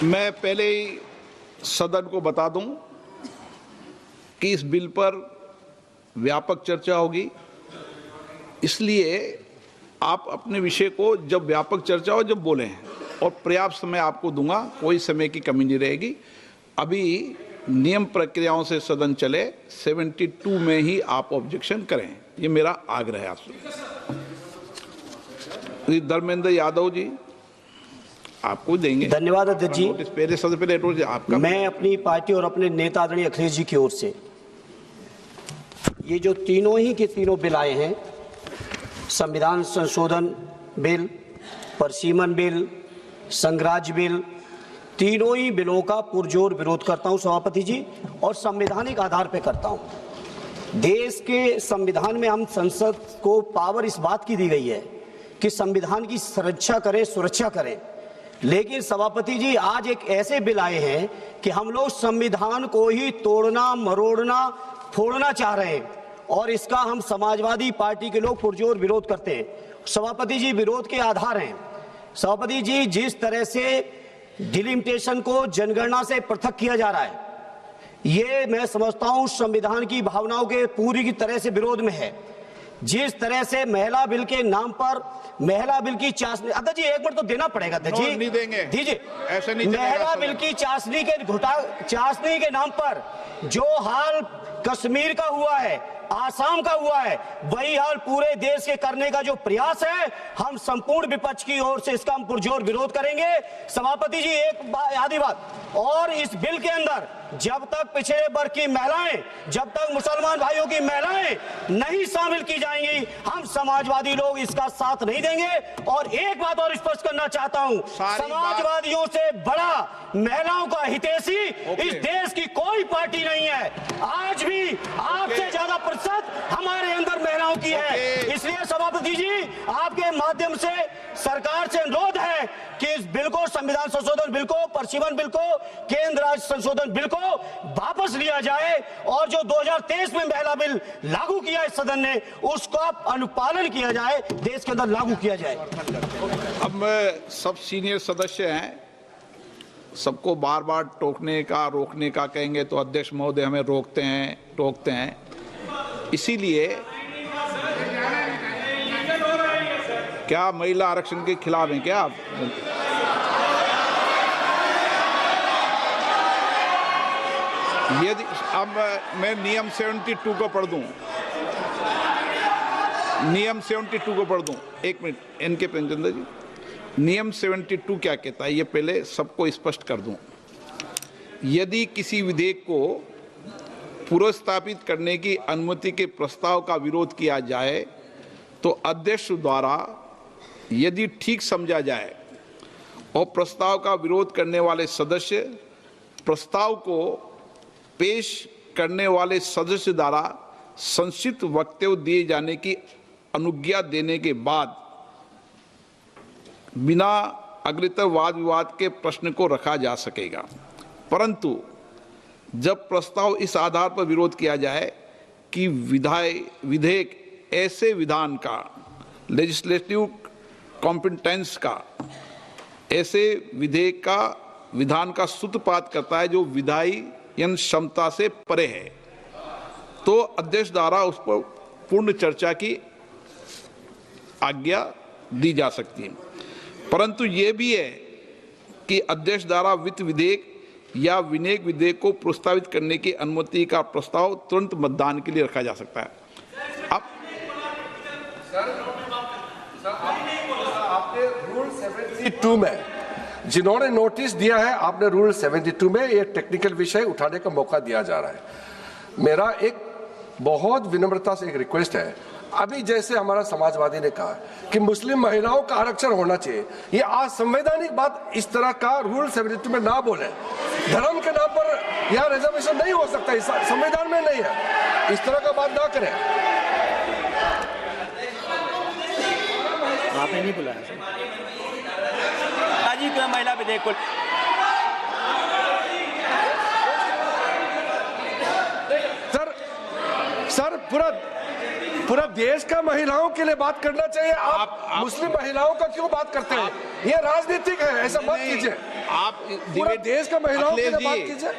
मैं पहले ही सदन को बता दूं कि इस बिल पर व्यापक चर्चा होगी, इसलिए आप अपने विषय को जब व्यापक चर्चा हो जब बोलें, और पर्याप्त समय आपको दूंगा, कोई समय की कमी नहीं रहेगी। अभी नियम प्रक्रियाओं से सदन चले, 72 में ही आप ऑब्जेक्शन करें, ये मेरा आग्रह है आपसे। धर्मेंद्र यादव जी आपको देंगे। धन्यवाद अध्यक्ष जी। पहले सबसे पहले आपका। मैं अपनी पार्टी और अपने नेता आदरणीय अखिलेश जी की ओर से ये जो तीनों ही के तीनों बिल आए हैं, संविधान संशोधन बिल, परसीमन बिल, संघराज्य बिल, तीनों ही बिलों का पुरजोर विरोध करता हूं सभापति जी, और संवैधानिक आधार पर करता हूं। देश के संविधान में हम संसद को पावर इस बात की दी गई है कि संविधान की सुरक्षा करें, सुरक्षा करें, लेकिन सभापति जी आज एक ऐसे बिल आए हैं कि हम लोग संविधान को ही तोड़ना, मरोड़ना, फोड़ना चाह रहे हैं, और इसका हम समाजवादी पार्टी के लोग पुरजोर विरोध करते हैं। सभापति जी, विरोध के आधार हैं सभापति जी, जिस तरह से डिलिमिटेशन को जनगणना से पृथक किया जा रहा है, ये मैं समझता हूं संविधान की भावनाओं के पूरी की तरह से विरोध में है। जिस तरह से महिला बिल के नाम पर महिला बिल की चाशनी, अध्यक्ष जी एक मिनट तो देना पड़ेगा अध्यक्ष जी, नहीं देंगे, दीजिए। ऐसे नहीं महिला बिल की चाशनी के नाम पर जो हाल कश्मीर का हुआ है, आसाम का हुआ है, वही हाल पूरे देश के करने का जो प्रयास है, हम संपूर्ण विपक्ष की ओर से इसका हम पुरजोर विरोध करेंगे। सभापति जी एक आधी बात, और इस बिल के अंदर जब तक पिछड़े वर्ग की महिलाएं, जब तक मुसलमान भाइयों की महिलाएं नहीं शामिल की जाएंगी, हम समाजवादी लोग इसका साथ नहीं देंगे। और एक बात और स्पष्ट करना चाहता हूं, समाजवादियों से बड़ा महिलाओं का हितैषी इस देश की कोई पार्टी नहीं है। आज भी आपसे ज्यादा प्रतिशत हमारे अंदर महिलाओं की है। इसलिए सभापति जी आपके माध्यम से सरकार से अनुरोध है कि इस बिल को, संविधान संशोधन बिल को, परसीमन बिल को, केंद्र राज्य संशोधन बिल को वापस लिया जाए, और जो 2023 में महिला बिल लागू किया इस सदन ने, उसका अनुपालन किया जाए, देश के अंदर लागू किया जाए। अब सब सीनियर सदस्य हैं, सबको बार बार टोकने का, रोकने का कहेंगे तो अध्यक्ष महोदय हमें रोकते हैं, टोकते हैं। इसीलिए क्या महिला आरक्षण के खिलाफ हैं क्या आप? यदि अब मैं नियम 72 को पढ़ दूं, नियम 72 को पढ़ दूं, एक मिनट इनके प्रेमचंद्र जी, नियम 72 क्या कहता है ये पहले सबको स्पष्ट कर दूं। यदि किसी विधेयक को पुनर्स्थापित करने की अनुमति के प्रस्ताव का विरोध किया जाए तो अध्यक्ष द्वारा यदि ठीक समझा जाए और प्रस्ताव का विरोध करने वाले सदस्य प्रस्ताव को पेश करने वाले सदस्य द्वारा संक्षिप्त वक्तव्य दिए जाने की अनुज्ञा देने के बाद बिना अग्रतर वाद विवाद के प्रश्न को रखा जा सकेगा। परंतु जब प्रस्ताव इस आधार पर विरोध किया जाए कि विधेयक ऐसे विधान का, लेजिस्लेटिव कॉम्पिटेंस का, ऐसे विधेयक का विधान का सूत्रपात करता है जो विधायन क्षमता से परे है, तो अध्यक्ष द्वारा उस पर पूर्ण चर्चा की आज्ञा दी जा सकती है। परंतु ये भी है कि अध्यक्ष द्वारा वित्त विधेयक या विनियोग विधेयक को प्रस्तावित करने की अनुमति का प्रस्ताव तुरंत मतदान के लिए रखा जा सकता है। अब आपने रूल 72 में जिन्होंने नोटिस दिया है, आपने रूल 72 में ये टेक्निकल विषय उठाने का मौका दिया जा रहा है। मेरा एक बहुत विनम्रता से एक रिक्वेस्ट है, अभी जैसे हमारा समाजवादी ने कहा कि मुस्लिम महिलाओं का आरक्षण होना चाहिए, ये असंवैधानिक बात इस तरह का रूल 72 में ना बोले। धर्म के नाम पर यह रिजर्वेशन नहीं हो सकता, इस संविधान में नहीं है, इस तरह का बात ना करें। आपने नहीं बुलाया महिला विधेयक को। सर पूरा देश का महिलाओं के लिए बात करना चाहिए, आप मुस्लिम महिलाओं का क्यों बात करते हैं? ये राजनीतिक है, ऐसा मत नहीं, कीजिए। आप पूरा देश का महिलाओं के लिए अखिलेश बात जी, कीजिए।